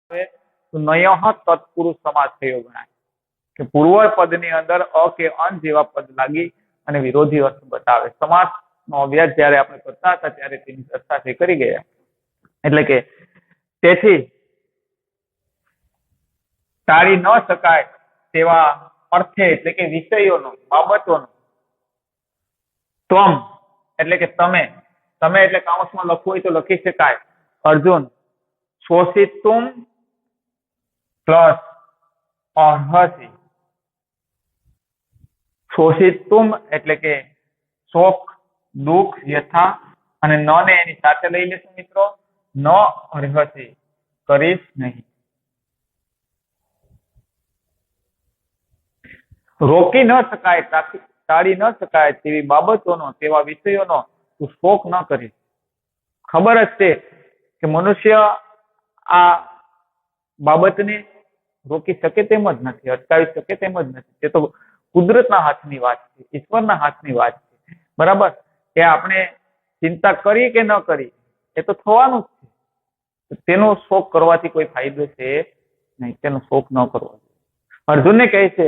તો નયઃ તત્પુરુષ સમાસ થયો ગણાય કે પૂર્વ પદની અંદર અ કે અન જેવા પદ લાગી અને વિરોધી અર્થ બતાવે. સમાસનો અભ્યાસ જ્યારે આપણે કરતા હતા ત્યારે તેની ચર્ચા તે કરી ગયા. એટલે કે તેથી ટાળી ન શકાય તેવા અર્થે એટલે કે વિષયોનો બાબતોનો ત્વમ એટલે કે તમે એટલે કાઉન્સમાં લખવું હોય તો લખી શકાય અર્જુન શોષિતુમ પ્લસ અર્હસી. શોષિતુમ એટલે કે શોક દુઃખ યથા અને ન ને એની સાથે લઈ લેશું મિત્રો. ન અર્હસી કરીશ નહીં. રોકી ન શકાય ટાળી ન શકાય તેવી બાબતોનો તેવા વિષયોનો તું શોક ન કરીશ. ખબર જ છે કે મનુષ્ય આ બાબતને રોકી શકે તેમ જ નથી, અટકાવી શકે તેમ જ નથી. તે તો કુદરતના હાથની વાત છે, ઈશ્વરના હાથની વાત છે. બરાબર? એ આપણે ચિંતા કરી કે ન કરી એ તો થવાનું જ છે. તેનો શોક કરવાથી કોઈ ફાયદો છે નહીં. તેનો શોક ન કરવો જોઈએ. અર્જુનને કહે છે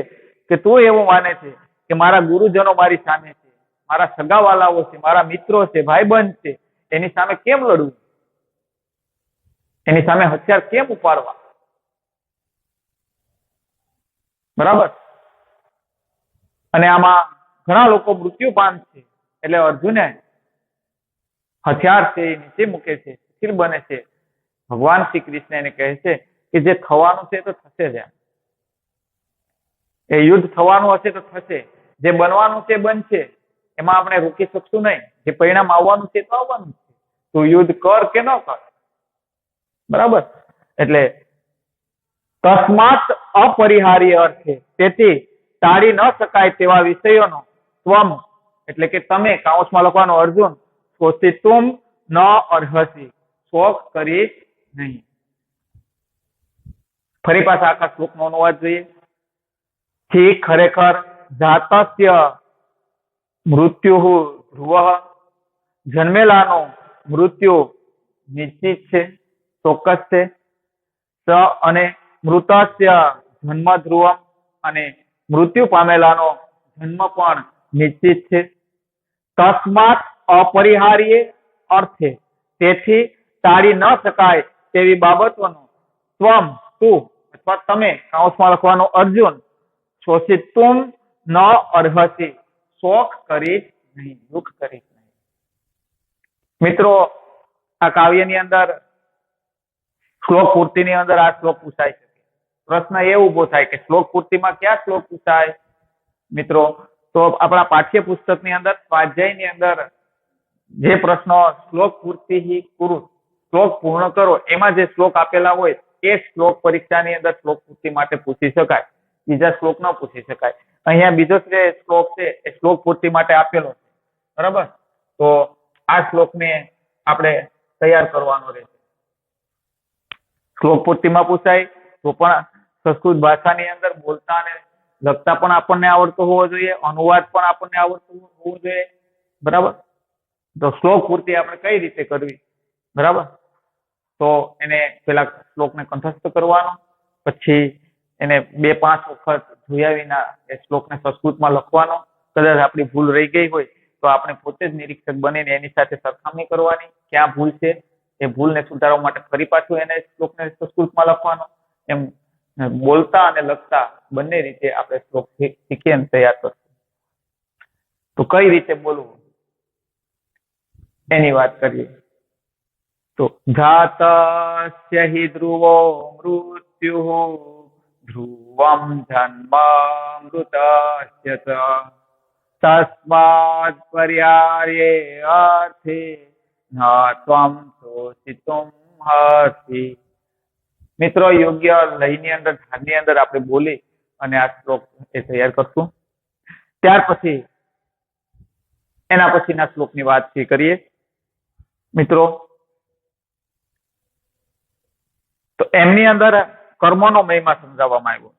કે તું એવું માને છે કે મારા ગુરુજનો મારી સામે છે, મારા સગાવાલાઓ છે, મારા મિત્રો છે, ભાઈબંધ છે, એની સામે કેમ લડવું? એની સામે હથિયાર કેમ ઉપાડવા? બરાબર? અને આમાં ઘણા લોકો મૃત્યુ પામશે એટલે અર્જુને હથિયાર છે એ નીચે મૂકે છે, સ્થિર બને છે. ભગવાન શ્રી કૃષ્ણ એને કહે છે કે જે થવાનું છે તો થશે જ. એ યુદ્ધ થવાનું હશે તો થશે, જે બનવાનું છે બનશે, એમાં આપણે રોકી શકશું નહીં. જે પરિણામ આવવાનું છે તો આવવાનું છે. તું યુદ્ધ કર કે ન કર. બરાબર? એટલે તસ્માત અપરિહાર્ય અર્થે તેથી ટાળી ન શકાય તેવા વિષયોનો ત્વમ એટલે કે તમે કાઉન્સમાં લખવાનો અર્જુન શોષિતુમ ન અર્હસી શોક કરીશ નહીં. ફરી પાછા આખા શ્લોકનો અનુવાદ જોઈએ. થી ખરેખર જાતસ્ય મૃત્યુ ધ્રુવ જન્મેલાનો મૃત્યુ નિશ્ચિત છે, ચોક્કસ છે. સ અને મૃતસ્ય જન્મ ધ્રુવમ અને મૃત્યુ પામેલાનો જન્મ પણ નિશ્ચિત છે. તસ્માત અપરિહાર્ય અર્થે તેથી ટાળી ન શકાય તેવી બાબતોનો ત્વમ તું અથવા તમે કાઉન્સમાં લખવાનો અર્જુન શોષિતુમ ન અર્હસી શોક કરીશ નહીં, દુઃખ કરીશ નહીં. મિત્રો આ કાવ્યની અંદર શ્લોક પૂર્તિની અંદર આ શ્લોક પૂછાય શકે. પ્રશ્ન એ ઉભો થાય કે શ્લોક પૂર્તિમાં ક્યાં શ્લોક પૂછાય? મિત્રો તો આપણા પાઠ્યપુસ્તકની અંદર સ્વાધ્યાયની અંદર જે પ્રશ્નો શ્લોક પૂર્તિ કુરુ શ્લોક પૂર્ણ કરો એમાં જે શ્લોક આપેલા હોય એ શ્લોક પરીક્ષાની અંદર શ્લોક પૂર્તિ માટે પૂછી શકાય. બીજા શ્લોક ન પૂછી શકાય. અહીંયા બીજો જે શ્લોક છે એ શ્લોક પૂર્તિ માટે આપેલો છે. બરાબર? તો આ શ્લોકને આપણે તૈયાર કરવાનો રહેશે. શ્લોક પૂર્તિમાં પૂછાય તો પણ સંસ્કૃત ભાષાની અંદર બોલતા અને લખતા પણ આપણને આવડતો હોવો જોઈએ, અનુવાદ પણ આપણને આવડતો હોવો જોઈએ. બરાબર? તો શ્લોક પૂર્તિ આપણે કઈ રીતે કરવી? બરાબર? તો એને પેલા શ્લોકને કંઠસ્થ કરવાનો, પછી એને 2-5 વખત જોયા વિના એ શ્લોકને સંસ્કૃતમાં લખવાનો. કદાચ આપણી ભૂલ રહી ગઈ હોય તો આપણે પોતે જ નિરીક્ષક બનીને એની સાથે સરખામણી કરવાની, ક્યાં ભૂલ છે. એ ભૂલને સુધારવા માટે ફરી પાછું એને શ્લોકને સંસ્કૃતમાં લખવાનો. એમ બોલતા અને લખતા બંને રીતે આપણે શ્લોક શીખી અને તૈયાર કરશું. તો કઈ રીતે બોલવું એની વાત કરીએ. તો જાતસ્ય હિ ધ્રુવો મૃત્યુ ધ્રુવમ જન્મામૃતસ્ય ચ તસ્માદ પર્યાયે અર્થે ન ત્વમ શોષિતુમ હર્ષિ. મિત્રો યોગ્ય લયની અંદર ધ્યાનની અંદર આપણે બોલી અને આ શ્લોક એ તૈયાર કરશું. ત્યાર પછી એના પછીના શ્લોકની વાત કરીએ મિત્રો. તો એમની અંદર કર્મનો મહિમા સમજાવવામાં આવ્યો.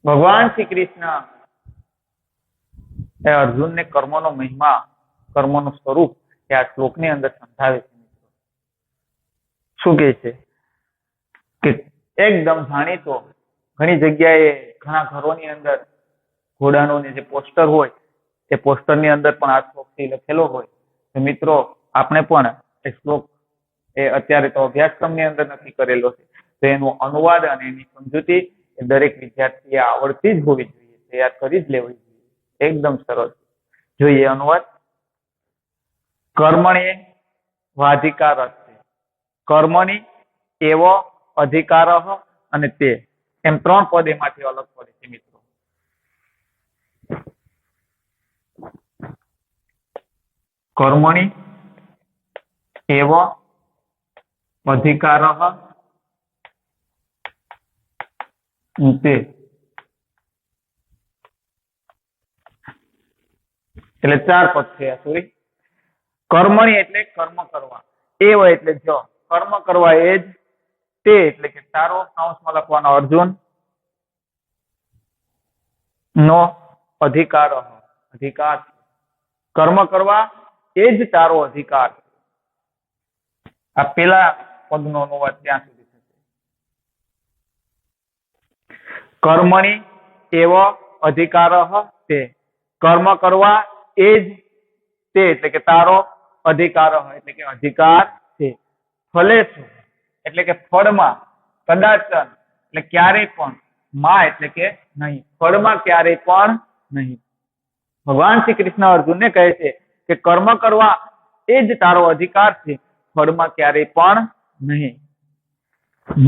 ભગવાન શ્રી કૃષ્ણ એ અર્જુનને કર્મનો મહિમા, કર્મનું સ્વરૂપ એ આ શ્લોકની અંદર સમજાવે છે મિત્રો. શું કહે છે કે એકદમ જાણીતો ઘણી જગ્યાએ ઘણા ઘરોની અંદર ઘોડાનું જે પોસ્ટર હોય એ પોસ્ટરની અંદર પણ આ શ્લોકથી લખેલો હોય. તો મિત્રો આપણે પણ એ શ્લોક એ અત્યારે તો અભ્યાસક્રમની અંદર નક્કી કરેલો છે, તો એનો અનુવાદ અને એની સમજૂતી એ દરેક વિદ્યાર્થીએ આવડતી જ હોવી જોઈએ, તૈયાર કરી જ લેવી જોઈએ. એકદમ સરળ. જોઈએ અનુવાદ. કર્મણ્યે વાધિકારસ્તે. કર્મણી એવો અધિકારઃ અને તે, એમ 3 પદ એમાંથી અલગ પડે છે મિત્રો. કર્મણી એવ અધિકારઃ તે, એટલે 4 પદ થયા. સોરી. કર્મણી એટલે કર્મ કરવા, એવ એટલે જો કર્મ કરવા એ જ, તે એટલે કે તારો, કૌંસમાં લખવાનો અર્જુન નો અધિકાર, અધિકાર કર્મ કરવા એ જ તારો અધિકાર. આ પેલા પદનો અનુવાદ ત્યાં સુધી થશે. કર્મણી એવ અધિકારઃ તે, કર્મ કરવા એ જ તે એટલે કે તારો, અધિકાર એટલે કે અધિકાર છે. ફલેશુ એટલે કે ફળમાં, કદાચન એટલે ક્યારેય પણ, માં એટલે કે નહીં, ફળમાં ક્યારેય પણ નહીં. ભગવાન શ્રી કૃષ્ણ અર્જુનને કહે છે કે કર્મ કરવા એ જ તારો અધિકાર છે, ફળમાં ક્યારેય પણ નહીં.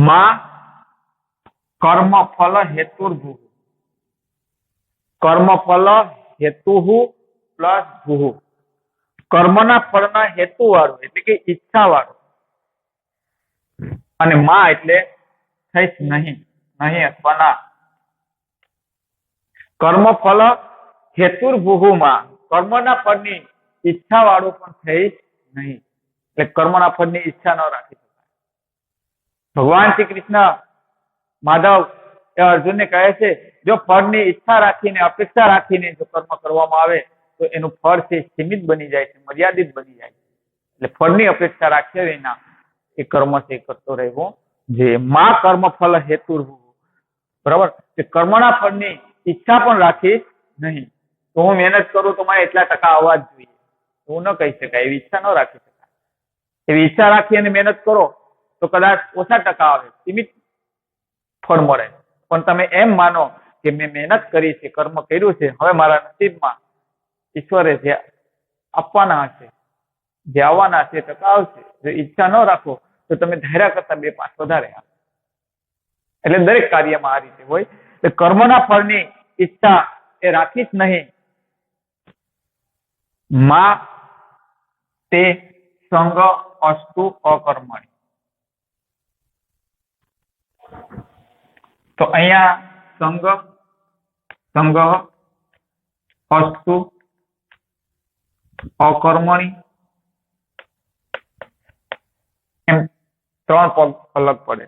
માં કર્મ ફલ હેતુર્ભુ, કર્મ ફલ હેતુહુ પ્લસ ભૂ, કર્મના ફળના હેતુ વાળું એટલે કે ઈચ્છા વાળું, અને માં એટલે થઈશ નહીં, નહીં અથવા ના. કર્મ ફલ હેતુર્ભુમાં, કર્મના ફળની ઈચ્છા વાળું પણ થઈશ નહીં, એટલે કર્મના ફળની ઈચ્છા ન રાખી શકાય. ભગવાન શ્રી કૃષ્ણ માધવ એ અર્જુનને કહે છે જો ફળની ઈચ્છા રાખીને, અપેક્ષા રાખીને જો કર્મ કરવામાં આવે તો એનું ફળ છે સીમિત બની જાય છે, મર્યાદિત બની જાય છે. એટલે ફળની અપેક્ષા રાખ્યા વિના એ કર્મ છે કરતો રહેવો જે માં કર્મ ફલ હેતુ, બરાબર, કે કર્મના ફળની ઈચ્છા પણ રાખી નહીં. તો હું મહેનત કરું તો મને એટલા ટકા આવવા જ જોઈએ, એવું ન કહી શકાય, એવી ઈચ્છા ન રાખી શકાય. એવી ઈચ્છા રાખી અને મહેનત કરો તો કદાચ ઓછા ટકા આવે, સીમિત ફળ મળે. પણ તમે એમ માનો કે મેં મહેનત કરી છે, કર્મ કર્યું છે, હવે મારા નસીબમાં ઈશ્વરે જે આપવાના હશે, જે આવવાના હશે ટકા આવશે. જો ઈચ્છા ન રાખો તો તમે ધાર્યા કરતા 2-5 વધારે આવે. એટલે દરેક કાર્યમાં આ રીતે હોય. એટલે કર્મના ફળની ઈચ્છા એ રાખી જ નહીં. માં તે સંગ અસ્તુ અકર્મણી. તો અહીંયા સંગ, સંગ અસ્તુ અકર્મણી એમ 3 પદ અલગ પડે.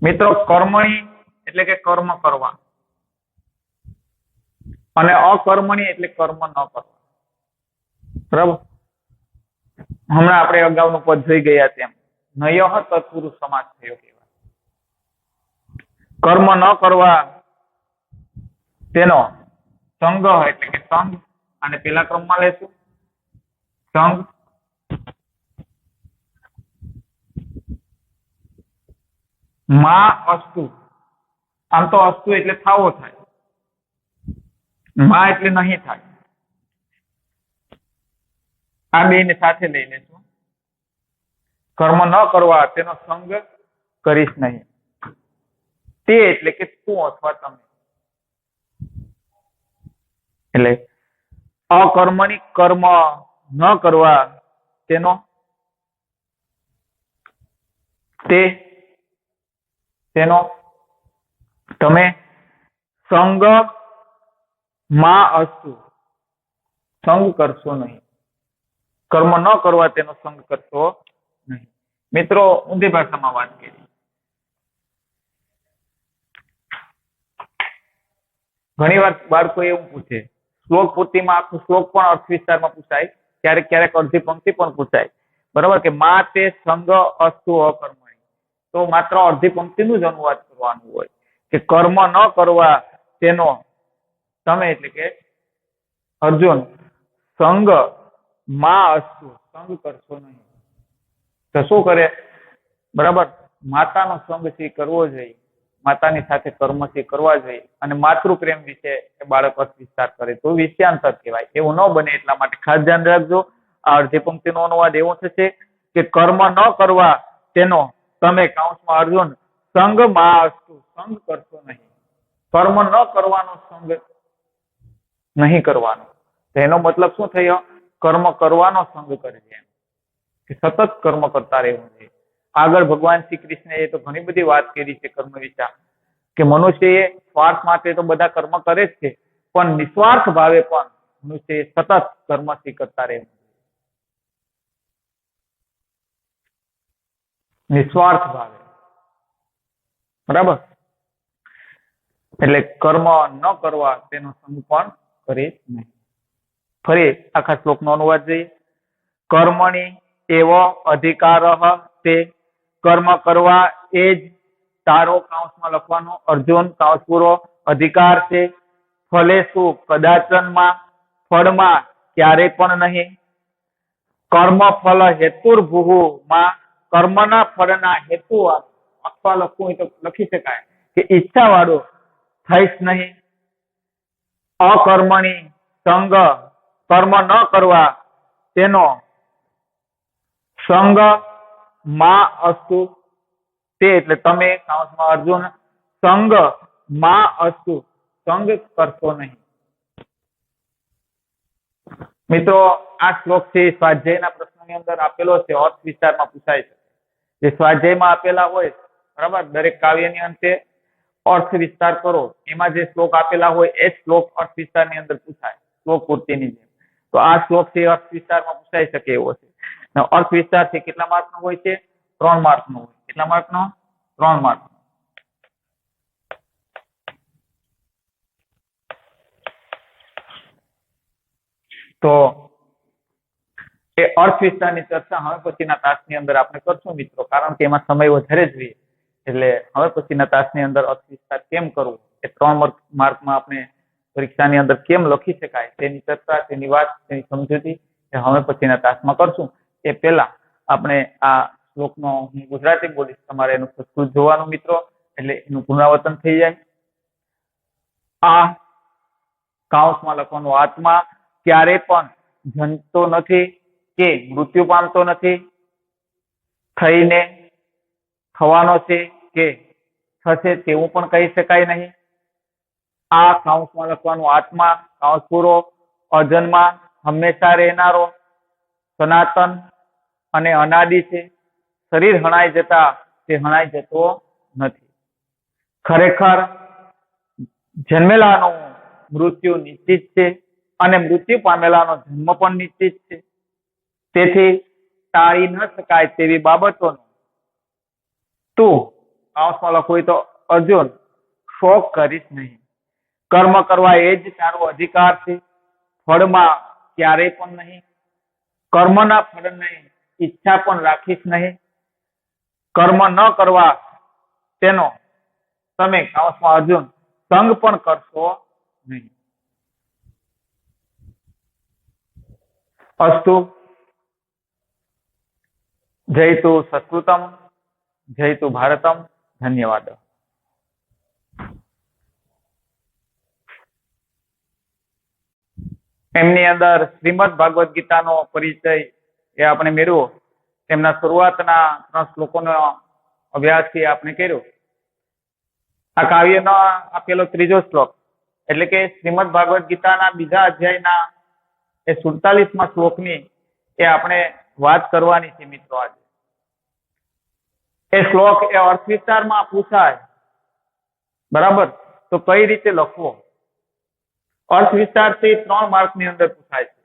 મિત્રો કર્મણી એટલે કે કર્મ કરવા, અને અકર્મણી એટલે કર્મ ન કરવા. બરાબર. હમણાં આપણે અગાઉનું પદ જોઈ ગયા તેમ નયઃ તત્પુરુષ સમાસ થયો કહેવાય. કર્મ ન કરવા તેનો સંગ એટલે કે સંગ, અને પેલા ક્રમમાં લેશું સંગ માં અસ્તુ. આમ તો અસ્તુ એટલે થાવો થાય, માં એટલે નહીં થાય. આ બેને સાથે લઈ લેશું. કર્મ ન કરવા તેનો સંગ કરીશ નહીં. તે એટલે કે તું અથવા તમે. એટલે અકર્મણી કર્મ ન કરવા તેનો તેનો તમે સંગ માં અસ્તુ, સંગ કરશો નહીં. કર્મ ન કરવા તેનો સંગ કરશો નહીં. મિત્રો ઊંધી ભાષામાં વાત કરી. ઘણી વાર બાળકો એવું પૂછે શ્લોક પૂર્તિમાં આખો શ્લોક પણ અર્થ વિસ્તારમાં પૂછાય, ક્યારેક ક્યારેક અડધી પંક્તિ પણ પૂછાય, બરાબર, કે મા તે સંગ અસ્તુ અકર્મણી, તો માત્ર અડધી પંક્તિનું જ અનુવાદ કરવાનું હોય કે કર્મ ન કરવા તેનો તમે એટલે કે અર્જુન સંગ મા અસ્તુ, સંગ કરશો નહીં. તો શું કરે, બરાબર, માતાનો સંગ છે કરવો જોઈએ, માતાની સાથે કર્મ છે કરવા જોઈએ, અને માતૃપ્રેમ વિશે એ બાળક અર્થ વિસ્તાર કરે તો વિષયાંતર કહેવાય. એવું ન બને એટલા માટે ખાસ ધ્યાન રાખજો. આ અડધી પંક્તિનો અનુવાદ એવો થશે કે કર્મ ન કરવા તેનો તમે કૌંસમાં અર્જુન સંગ મા અસ્તુ, સંગ કરશો નહીં, કર્મ ન કરવાનો સંગ નહીં કરવાનો. એનો મતલબ શું થયો, કર્મ કરવાનો સંગ કરજે, કે સતત કર્મ કરતા રહેવું છે. આગળ ભગવાન શ્રી કૃષ્ણએ તો ઘણી બધી વાત કરી છે કર્મ વિશે, કે મનુષ્યએ સ્વાર્થ માટે તો બધા કર્મ કરે જ છે, પણ નિસ્વાર્થ ભાવે પણ મનુષ્યએ સતત કર્મથી કરતા રહેવું, નિસ્વાર્થ ભાવે, બરાબર. એટલે કર્મ ન કરવા તેનો સંગ પણ કરે નહીં. ફરી આખા શ્લોકનો અનુવાદ જોઈએ. કર્મણી એવ અધિકાર તે, કર્મ કરવા એ જ તારો કૌંસમાં લખવાનો અર્જુન કૌંસ પૂરો અધિકાર છે. ફલે શું કદાચનમાં, ફળમાં ક્યારે પણ નહીં. કર્મ ફલ હેતુર્ભુઃ માં, કર્મના ફળના હેતુ અથવા લખવું હોય તો લખી શકાય કે ઈચ્છા વાળો થઈશ નહીં. અકર્મણી સંગ, કર્મ ન કરવા તેનો સંગ મા અસ્તુ તે, એટલે તમે કૌંસમાં અર્જુન સંગ મા અસ્તુ, સંગ કરશો નહીં. મિત્રો આ શ્લોક છે સ્વાધ્યાયના પ્રશ્નની અંદર આપેલો છે, અર્થ વિસ્તારમાં પૂછાય છે. જે સ્વાધ્યાયમાં આપેલા હોય, બરાબર, દરેક કાવ્યની અંતે અર્થ વિસ્તાર કરો, એમાં જે શ્લોક આપેલા હોય એ શ્લોક અર્થ વિસ્તારની અંદર પૂછાય, શ્લોક પૂર્તિની જેમ. તો આ શ્લોક છે અર્થ વિસ્તારમાં પૂછાઈ શકે એવો છે. અર્થ વિસ્તાર છે કેટલા માર્કનો હોય છે? 3 માર્કનો હોય. કેટલા માર્કનો? 3 માર્કનો. તો એ અર્થ વિસ્તારની ચર્ચા હવે પછીના તાસની અંદર આપણે કરશું મિત્રો, કારણ કે એમાં સમય વધારે જોઈએ. એટલે હવે પછીના તાસની અંદર અર્થ વિસ્તાર કેમ કરવું, એ 3 માર્કમાં આપણે પરીક્ષાની અંદર કેમ લખી શકાય તેની ચર્ચા, તેની વાત, તેની સમજૂતી એ હવે પછીના તાસમાં કરશું. એ પહેલા આપણે આ શ્લોકનો હું ગુજરાતી બોલીશ, તમારે એનું સંસ્કૃત જોવાનું મિત્રો, એટલે એનું પુનરાવર્તન થઈ જાય. આ કૌંસમાં લખવાનું આત્મા ક્યારે પણ જનતો નથી કે મૃત્યુ પામતો નથી, થઈને થવાનો છે કે થશે તેવું પણ કહી શકાય નહીં. આ કૌંસમાં લખવાનું આત્મા કૌંસ પૂરો અજન્મા, હંમેશા રહેનારો, સનાતન અને અનાદિ છે. શરીર હણાઈ જતા તે હણાઈ જતો નથી. ખરેખર જન્મેલાનું મૃત્યુ નિશ્ચિત છે અને મૃત્યુ પામેલાનો જન્મ પણ નિશ્ચિત છે. તેથી ટાળી ન શકાય તેવી બાબતોનો તું કૌંસમાં લખવું હોય તો અર્જુન શોક કરીશ નહીં. કર્મ કરવા એ જ તારો અધિકાર છે, ફળમાં ક્યારેય પણ નહીં. કર્મના ફળની ઈચ્છા પણ રાખીશ નહીં. કર્મ ન કરવા તેનો તમે કૌંસમાં અર્જુન સંગ પણ કરશો નહીં. અસ્તુ. જયતુ સંસ્કૃતમ, જયતુ ભારતમ. ધન્યવાદ. એમની અંદર શ્રીમદ ભાગવત ગીતાનો પરિચય એ આપણે મેળવ્યો. તેમના શરૂઆતના 3 શ્લોકોનો અભ્યાસથી આપણે કર્યો. આ કાવ્યનો આપેલો 3જો શ્લોક, એટલે કે શ્રીમદ ભાગવત ગીતાના 2જા અધ્યાયના એ 47મા શ્લોકની એ આપણે વાત કરવાની છે મિત્રો આજે. એ શ્લોક એ અર્થ વિસ્તારમાં પૂછાય, બરાબર, તો કઈ રીતે લખવો? અર્થ વિસ્તારથી 3 માર્કની અંદર પૂછાય છે.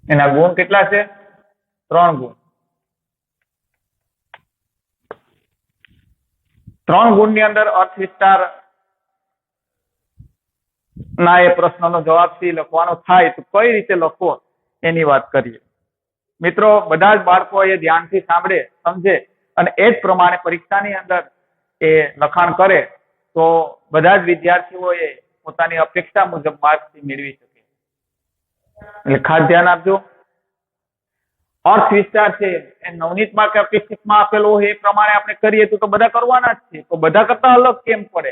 એના ગુણ કેટલા છે? 3 ગુણ. 3 ગુણની અંદર અર્થ વિસ્તાર ના એ પ્રશ્નનો જવાબ સી લખવાનો થાય તો કઈ રીતે લખવો એની વાત કરીએ. મિત્રો બધા જ બાળકો એ ધ્યાનથી સાંભળે, સમજે અને એ જ પ્રમાણે પરીક્ષાની અંદર એ લખાણ કરે તો બધા જ વિદ્યાર્થીઓએ પોતાની અપેક્ષા મુજબ માર્ક્સ મેળવી શકે. એટલે ખાસ ધ્યાન આપજો. અર્થ વિસ્તાર છે એ નવનીતમાં કે 25માં આપેલો હોય એ પ્રમાણે આપણે કરીએ તો બધા કરવાના જ છે. તો બધા કરતા અલગ કેમ પડે?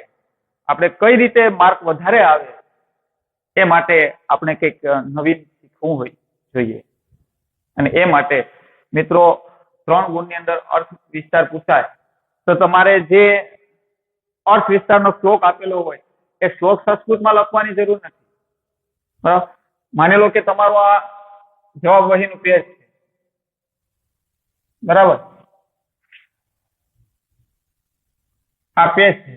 આપણે કઈ રીતે માર્ક વધારે આવે એ માટે આપણે કંઈક નવીન શીખવું જોઈએ. અને એ માટે મિત્રો 3 ગુણની અંદર અર્થ વિસ્તાર પૂછાય તો તમારે જે અર્થ વિસ્તારનો શ્લોક આપેલો હોય એ શ્લોક સંસ્કૃતમાં લખવાની જરૂર નથી. બરાબર? માની લો કે તમારો આ જવાબ વહીનું પેજ છે. બરાબર? આ પેજ છે.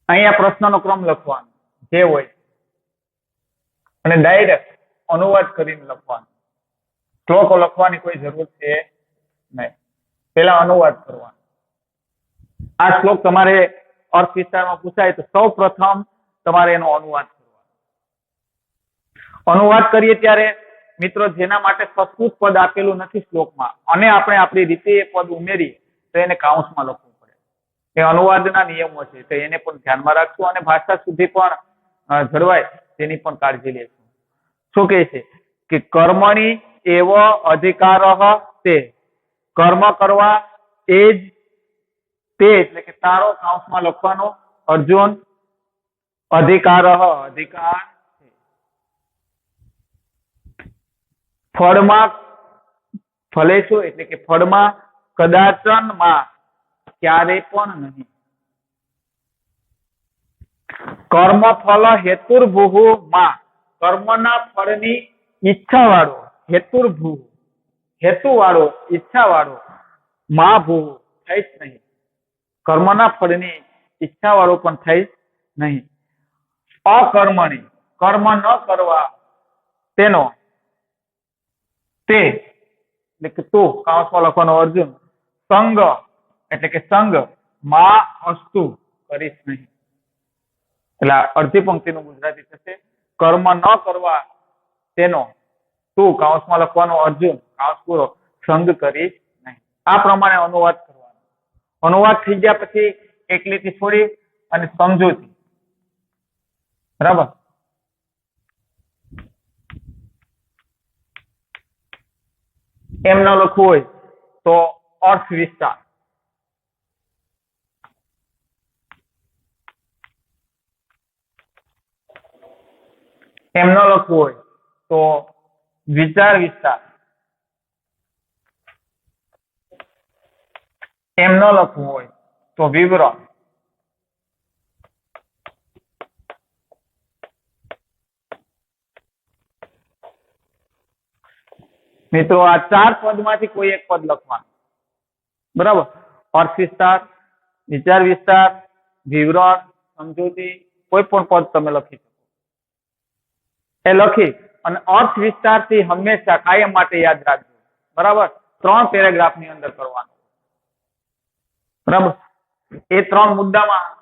અહીંયા પ્રશ્નનો ક્રમ લખવાનો જે હોય અને ડાયરેક્ટ અનુવાદ કરીને લખવાનો. શ્લોકો લખવાની કોઈ જરૂર છે નહીં. પેલા અનુવાદ કરવાનો. આ શ્લોક તમારે અર્થ વિસ્તારમાં પૂછાય તો સૌ પ્રથમ તમારે એનો અનુવાદ કરવાનો. અનુવાદ કરીએ ત્યારે મિત્રો જેના માટે સંસ્કૃત પદ આપેલું નથી શ્લોકમાં અને આપણે આપણી રીતે એ પદ ઉમેરીએ તો એને કાઉન્સમાં લખવું પડે. એ અનુવાદના નિયમો છે તો એને પણ ધ્યાનમાં રાખશું અને ભાષા સુધી પણ જળવાય તેની પણ કાળજી લેશું. શું કહે છે કે કર્મણી એવ અધિકારઃ તે, કર્મ કરવા એ જ તે એટલે કે તારો કાઉન્સમાં લખવાનો અર્જુન અધિકારઃ અધિકાર છે. ફળમાં ફલેશુ એટલે કે ફળમાં કદાચન માં ક્યારે પણ નહીં. કર્મ ફલ હેતુર્ભુઃ માં, કર્મના ફળની ઈચ્છા વાળો હેતુર્ભુઃ હેતુ વાળો ઈચ્છા વાળો માં ભૂ થઈશ નહીં. કર્મના ફળની ઈચ્છા વાળો પણ થઈશ નહીં. અકર્મણી કર્મ ન કરવા તેનો તે એટલે કે તું કાઉન્સમાં લખવાનો અર્જુન સંગ એટલે કે સંગ માં અસ્તુ કરીશ નહીં. એટલે અડધી પંક્તિનું ગુજરાતી થશે કર્મ ન કરવા તેનો તું કાઉન્સમાં લખવાનો અર્જુન કાઉન્સ પૂરો સંગ કરીશ નહીં. આ પ્રમાણે અનુવાદ કરવાનો. અનુવાદ થઈ ગયા પછી એક લીટી છોડી અને સમજૂતી. બરાબર? એમ ન લખવું હોય તો અર્થ વિસ્તાર. એમ ન લખવું હોય તો વિચાર વિસ્તાર. એમ ન લખવું હોય તો વિવરણ. મિત્રો આ 4 પદમાંથી કોઈ એક પદ લખવાનું. બરાબર? અર્થ વિસ્તાર, વિચાર વિસ્તાર, વિવરણ, સમજૂતી, કોઈ પણ પદ તમે લખી શકો. એ લખી અને અર્થ વિસ્તારથી હંમેશા કાયમ માટે યાદ રાખજો. બરાબર? 3 પેરેગ્રાફની અંદર કરવાનું. બરાબર? એ 3 મુદ્દામાં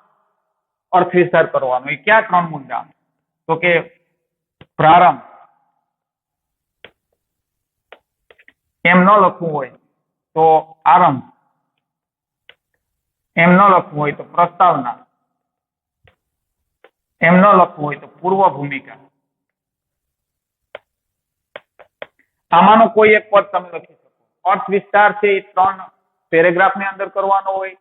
અર્થ વિસ્તાર કરવાનો. એ ક્યાં 3 મુદ્દા? તો કે પ્રારંભ. એમ ન લખવું હોય તો આરંભ. એમ ન લખવું હોય તો પ્રસ્તાવના. એમ ન લખવું હોય તો પૂર્વ ભૂમિકા. આમાંનો કોઈ એક પદ તમે લખી શકો. અર્થ વિસ્તાર છે એ 3 પેરેગ્રાફની અંદર કરવાનો હોય.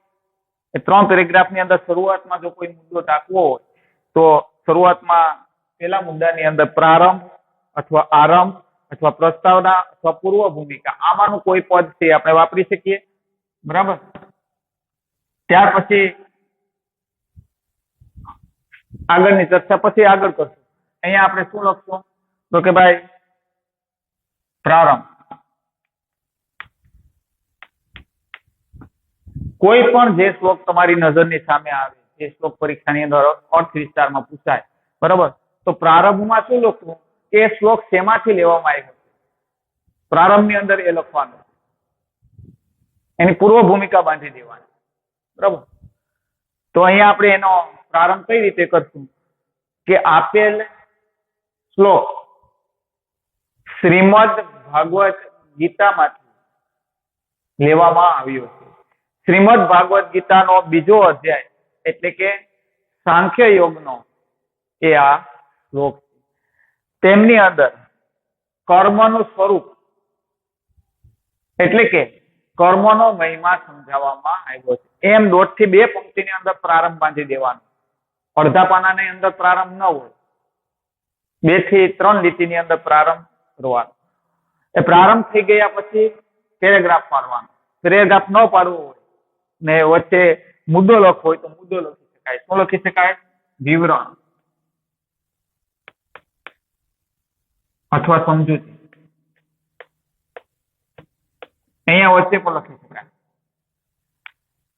એ 3 પેરેગ્રાફની અંદર શરૂઆતમાં જો કોઈ મુદ્દો ટાંકવો હોય તો શરૂઆતમાં પેલા મુદ્દાની અંદર પ્રારંભ અથવા આરંભ અથવા પ્રસ્તાવના અથવા પૂર્વ ભૂમિકા આમાંનું કોઈ પદ છે આપણે વાપરી શકીએ. બરાબર? ત્યાર પછી આગળની ચર્ચા પછી આગળ કરશું. અહીંયા આપણે શું લખશું તો કે ભાઈ પ્રારંભ. કોઈ પણ જે શ્લોક તમારી નજરની સામે આવે, જે શ્લોક પરીક્ષાની અંદર અર્થ વિસ્તારમાં પૂછાય, બરાબર, તો પ્રારંભમાં શું લખવું? એ શ્લોક શેમાંથી લેવામાં આવ્યો છે પ્રારંભની અંદર એ લખવાનું. એની પૂર્વ ભૂમિકા બાંધી દેવાની. બરાબર. તો અહીંયા આપણે એનો પ્રારંભ કઈ રીતે કરશું કે આપેલ શ્લોક શ્રીમદ ભાગવત ગીતામાંથી લેવામાં આવ્યો છે. શ્રીમદ ભાગવત ગીતાનો બીજો અધ્યાય એટલે કે સાંખ્ય યોગનો એ આ શ્લોક છે. તેમની અંદર કર્મનું સ્વરૂપ એટલે કે કર્મનો મહિમા સમજાવવામાં આવ્યો છે. એમ 1.5 થી 2 પંક્તિની અંદર પ્રારંભ બાંધી દેવાનો. અડધા પાનાની અંદર પ્રારંભ ન હોય, 2 થી 3 લીટીની અંદર પ્રારંભ કરવાનો. એ પ્રારંભ થઈ ગયા પછી પેરેગ્રાફ પાડવાનો. પેરેગ્રાફ ન પાડવો હોય ને વચ્ચે મુદ્દો લખવો હોય તો મુદ્દો લખી શકાય. શું લખી શકાય? વિવરણ અથવા સમજૂતી. અહીંયા વચ્ચે પણ લખી શકાય.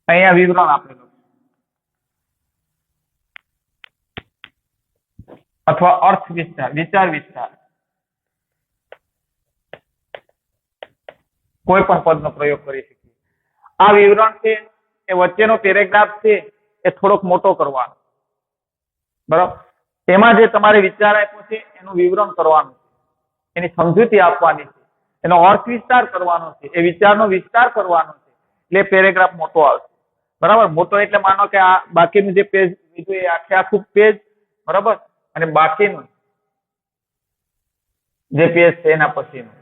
અહીંયા વિવરણ આપેલું અથવા અર્થ વિસ્તાર, વિચાર વિસ્તાર, કોઈ પણ પદનો પ્રયોગ કરી શકીએ. આ વિવરણ છે એ વચ્ચેનો પેરેગ્રાફ છે એ થોડોક મોટો કરવાનો. બરાબર. એમાં જે તમારે વિચાર આપ્યો છે એનું વિવરણ કરવાનું છે, એની સમજૂતી આપવાની છે, એનો અર્થ વિસ્તાર કરવાનો છે, એ વિચારનો વિસ્તાર કરવાનો છે. એટલે પેરેગ્રાફ મોટો આવશે. બરાબર. મોટો એટલે માનો કે આ બાકીનું જે પેજ લીધું એ આખું પેજ, બરાબર, અને બાકીનું જે પેજ છે એના પછીનું.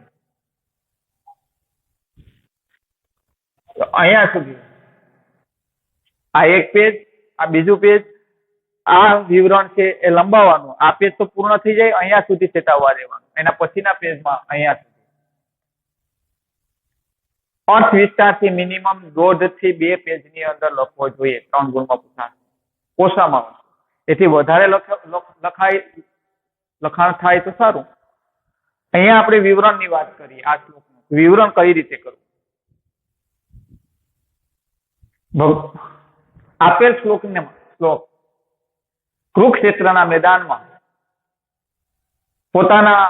અહીંયા સુધી આ એક પેજ, આ બીજું પેજ, આ વિવરણ છે એ લંબાવવાનું. આ પેજ તો પૂર્ણ થઈ જાય અહીંયા સુધી ચેતાવવા દેવાનું. એના પછીના પેજમાં અહીંયા સુધી અર્થ વિસ્તારથી મિનિમમ 1.5 થી 2 પેજની અંદર લખવો જોઈએ. 3 ગુણમાં પૂછાશે ઓછામાં. એથી વધારે લખાણ થાય તો સારું. અહીંયા આપણે વિવરણની વાત કરીએ. આ શ્લોકનું વિવરણ કઈ રીતે કરવું? આપેલ શ્લોક કુરુક્ષેત્રના મેદાનમાં પોતાના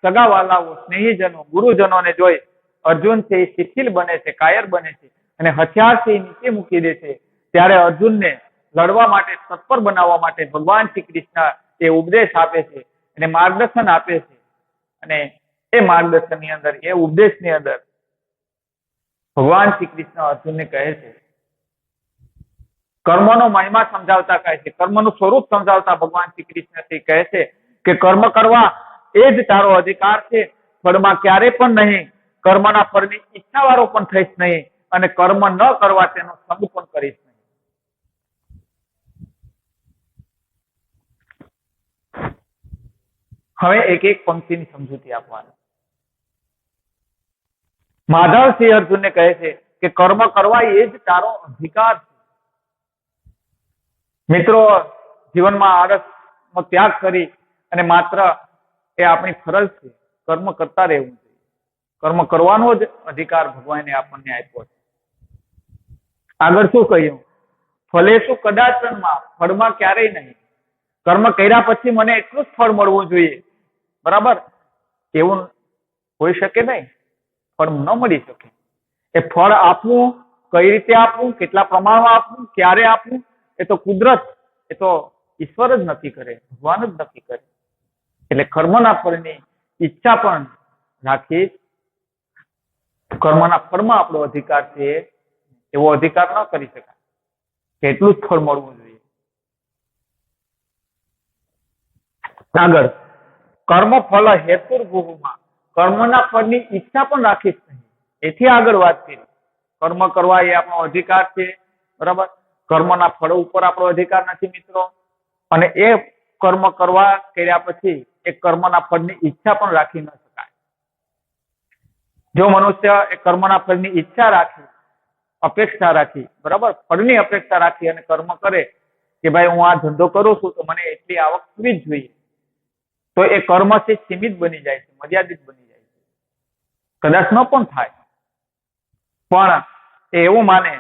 સગાવાલાઓ, સ્નેહીજનો, ગુરુજનોને જોઈ અર્જુન છે એ શિથિલ બને છે, કાયર બને છે અને હથિયારથી નીચે મૂકી દે છે. ત્યારે અર્જુનને લડવા માટે તત્પર બનાવવા માટે ભગવાન શ્રી કૃષ્ણ એ ઉપદેશ આપે છે અને માર્ગદર્શન આપે છે. અને એ માર્ગદર્શનની અંદર, એ ઉપદેશની અંદર ભગવાન શ્રી કૃષ્ણ અર્જુનને કહે છે, કર્મનો મહિમા સમજાવતા કહે છે, કર્મનું સ્વરૂપ સમજાવતા ભગવાન શ્રી કૃષ્ણ કહે છે કે કર્મ કરવા એ જ તારો અધિકાર છે. ફળમાં ક્યારે પણ નહીં, કર્મના ફળની ઈચ્છા વાળો પણ થઈશ નહીં અને કર્મ ન કરવા તેનો સંગ પણ કરીશ નહીં. હવે એક એક પંક્તિની સમજૂતી આપવાની. માધવસિંહ અર્જુનને કહે છે કે કર્મ કરવા એ જ તારો અધિકાર છે. મિત્રો, જીવનમાં આળસનો ત્યાગ કરી અને માત્ર એ આપણી ફરજ છે કર્મ કરતા રહેવું જોઈએ. કર્મ કરવાનો જ અધિકાર ભગવાને આપણને આપ્યો છે. આગળ શું કહ્યું? ફલે શું કદાચનમાં, ફળમાં ક્યારેય નહીં. કર્મ કર્યા પછી મને એટલું જ ફળ મળવું જોઈએ, બરાબર, એવું હોઈ શકે નહીં. ફળ ન મળી શકે. એ ફળ આપવું, કઈ રીતે આપવું, કેટલા પ્રમાણમાં આપવું, ક્યારે આપવું, એ તો કુદરત, એ તો ઈશ્વર જ નક્કી કરે, ભગવાન જ નક્કી કરે. એટલે કર્મના ફળની ઈચ્છા પણ રાખી, કર્મના ફળમાં આપણો અધિકાર છે એવો અધિકાર ન કરી શકાય કે એટલું જ ફળ મળવું જોઈએ. આગળ કર્મ ફળ હેતુર્ભુમાં, કર્મના ફળની ઈચ્છા પણ રાખીશ નહીં. એથી આગળ વાત કરી. કર્મ કરવા એ આપણો અધિકાર છે, બરાબર. કર્મના ફળ ઉપર આપણો અધિકાર નથી મિત્રો. અને એ કર્મ કરવા કર્યા પછી એ કર્મના ફળની ઈચ્છા પણ રાખી ન શકાય. જો મનુષ્ય એ કર્મના ફળની ઈચ્છા રાખી, અપેક્ષા રાખી, બરાબર, ફળની અપેક્ષા રાખી અને કર્મ કરે કે ભાઈ હું આ ધંધો કરું છું તો મને એટલી આવક થવી જ જોઈએ, તો એ કર્મથી સીમિત બની જાય છે, મર્યાદિત બની જાય છે. કદાચ ન પણ થાય, પણ એ એવું માને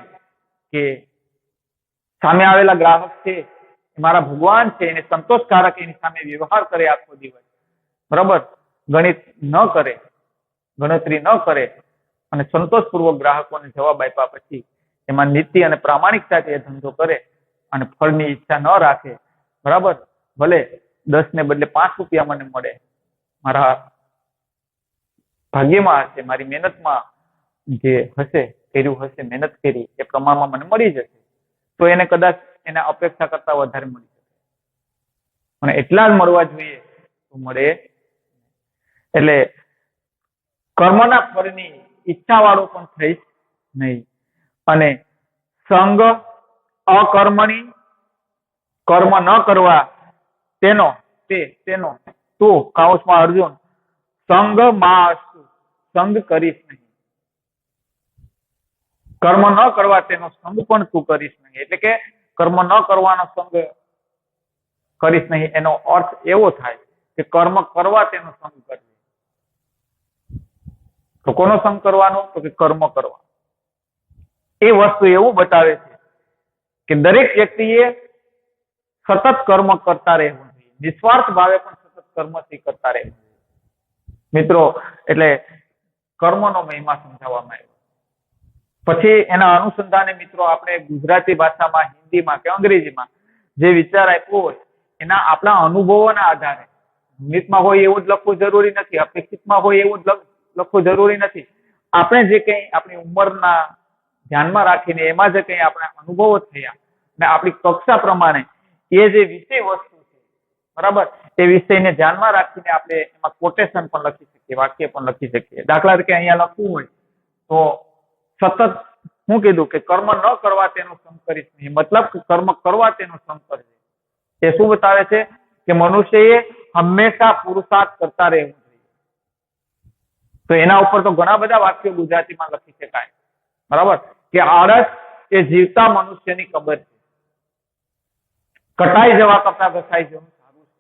કે સામે આવેલા ગ્રાહક છે મારા ભગવાન છે, એને સંતોષકારક એની સામે વ્યવહાર કરે આખો દિવસ, બરાબર, ગણિત ન કરે, ગણતરી ન કરે, અને સંતોષપૂર્વક ગ્રાહકોને જવાબ આપ્યા પછી એમાં નીતિ અને પ્રામાણિકતાથી એ ધંધો કરે અને ફળની ઈચ્છા ન રાખે, બરાબર, ભલે 10 ને બદલે 5 રૂપિયા મને મળે, મારા ભાગ્યમાં હશે, મારી મહેનતમાં જે હશે, કર્યું હશે, મહેનત કરી એ પ્રમાણમાં મને મળી જશે, તો એને કદાચ એના અપેક્ષા કરતા વધારે મળી શકે અને એટલા જ મળવા જોઈએ તો મળે. એટલે કર્મના ફળની ઈચ્છા વાળો પણ થઈશ નહીં. અને સંગ અકર્મણી, કર્મ ન કરવા તેનો તું કાઉસમાં અર્જુન સંગ માં સંગ કરીશ નહીં. કર્મ ન કરવા તેનો સંગ પણ તું કરીશ નહીં. એટલે કે કર્મ ન કરવાનો સંગ કરીશ નહીં એનો અર્થ એવો થાય કે કર્મ કરવા તેનો સંગ કરવો. તો કોનો સંગ કરવાનો? તો કે કર્મ કરવા. એ વસ્તુ એવું બતાવે છે કે દરેક વ્યક્તિએ સતત કર્મ કરતા રહેવું જોઈએ, નિસ્વાર્થ ભાવે પણ સતત કર્મથી કરતા રહેવું જોઈએ. મિત્રો, એટલે કર્મનો મહિમા સમજાવવામાં આવ્યો. પછી એના અનુસંધાને મિત્રો આપણે ગુજરાતી ભાષામાં, હિન્દીમાં કે અંગ્રેજીમાં જે વિચાર આપ્યો હોય એના આપણા અનુભવોના આધારે નિમિત્તમાં હોય એવું જ લખવું જરૂરી નથી, અપેક્ષિતમાં હોય એવું જ લખવું જરૂરી નથી. આપણે જે કંઈ આપણી ઉંમરના ધ્યાનમાં રાખીને એમાં જે કંઈ આપણા અનુભવો થયા અને આપણી કક્ષા પ્રમાણે એ જે વિષય વસ્તુ છે, બરાબર, એ વિષયને ધ્યાનમાં રાખીને આપણે એમાં કોટેશન પણ લખી શકીએ, વાક્ય પણ લખી શકીએ. દાખલા તરીકે અહીંયા લખવું હોય તો સતત હું કીધું કે કર્મ ન કરવા તેનો સંગ કરીશ નહીં, મતલબ કે કર્મ કરવા તેનો સંગ કરજે. એ શું બતાવે છે કે મનુષ્યએ હંમેશા પુરુષાર્થ કરતા રહેવું જોઈએ. તો એના ઉપર તો ઘણા બધા વાક્યો ગુજરાતીમાં લખી શકાય, બરાબર, કે આળસ એ જીવતા મનુષ્યની કબર છે, કટાઈ જવા કરતા ઘસાઈ જવું સારું છે.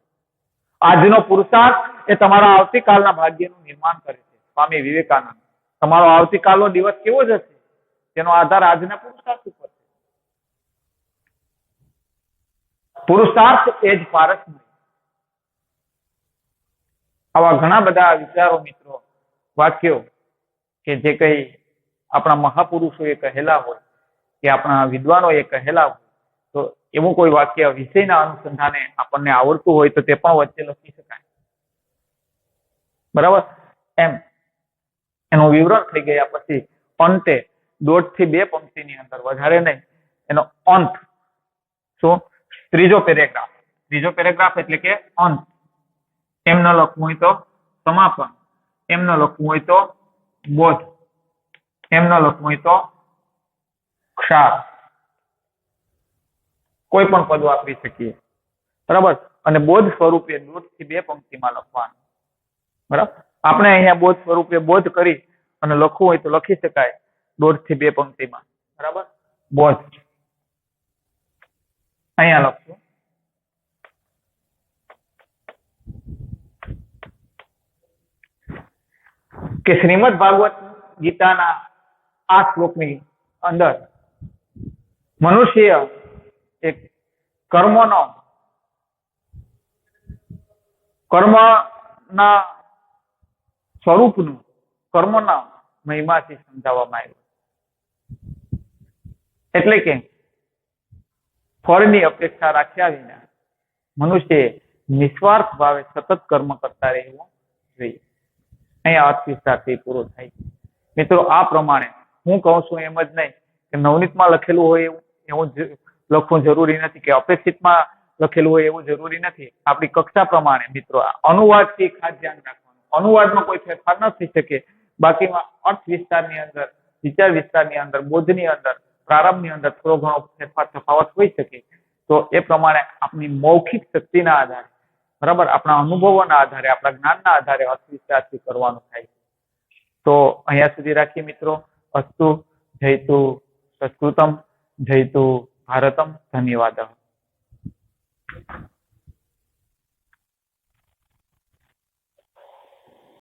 આજનો પુરુષાર્થ એ તમારા આવતીકાલના ભાગ્યનું નિર્માણ કરે છે. સ્વામી વિવેકાનંદ. તમારો આવતીકાલનો દિવસ કેવો જશે તેનો આધાર આજના પુરુષાર્થ ઉપર છે. પુરુષાર્થ એ જ પારસમય. આવા ઘણા બધા વિચારો મિત્રો, વાક્યો કે જે કઈ આપણા મહાપુરુષોએ કહેલા હોય કે આપણા વિદ્વાનોએ કહેલા હોય, તો એવું કોઈ વાક્ય વિષયના અનુસંધાને આપણને આવડતું હોય તો તે પણ વચ્ચે લખી શકાય, બરાબર. એમ એનું વિવરણ થઈ ગયા પછી અંતે 1.5 થી 2 પંક્તિની અંદર, વધારે નહીં, એનો અંત શું? ત્રીજો પેરેગ્રાફ. ત્રીજો પેરેગ્રાફ એટલે કે અંત. એમ ન લખવું હોય તો સમાપન, એમ ન લખવું હોય તો બોધ, એમ ન લખવું હોય તો ક્ષાર. કોઈ પણ પદ વાપરી શકીએ, બરાબર. અને બોધ સ્વરૂપે 1.5 થી 2 પંક્તિમાં લખવાનું, બરાબર. આપણે અહીંયા બોધ સ્વરૂપે બોધ કરી અને લખવું હોય તો લખી શકાય 1.5 થી 2 પંક્તિમાં, બરાબર. બોધ અહીંયા લખશું. કે શ્રીમદ ભાગવત ગીતાના આ શ્લોકની અંદર મનુષ્ય એક કર્મના સ્વરૂપનું, કર્મના મહિમાથી સમજાવવામાં આવ્યું. એટલે કે ફળની અપેક્ષા રાખ્યા વિના મનુષ્યએ નિસ્વાર્થ ભાવે સતત કર્મ કરતા રહેવું જોઈએ. અહીંયા અર્થ વિસ્તારથી પૂરો થાય છે. મિત્રો, આ પ્રમાણે હું કહું છું એમ જ નહીં કે નવનીતમાં લખેલું હોય એવું લખવું જરૂરી નથી, કે અપેક્ષિતમાં લખેલું હોય એવું જરૂરી નથી. આપણી કક્ષા પ્રમાણે મિત્રો અનુવાદથી ખાસ ધ્યાન રાખવાનું. અનુવાદમાં કોઈ ફેરફાર ન થઈ શકે, બાકીમાં અર્થ વિસ્તારની અંદર, વિચાર વિસ્તારની અંદર, બોધની અંદર, પ્રારંભની અંદર થોડો ઘણો ફેરફાર તફાવત હોઈ શકે. તો એ પ્રમાણે આપણી મૌખિક શક્તિના આધારે, બરાબર, આપણા અનુભવોના આધારે, આપણા જ્ઞાનના આધારે અર્થ વિસ્તારથી કરવાનું થાય છે. તો અહીંયા સુધી રાખીએ મિત્રો. અસ્તુ જયતુ સંસ્કૃતમ, જયતુ ભારતમ. ધન્યવાદ.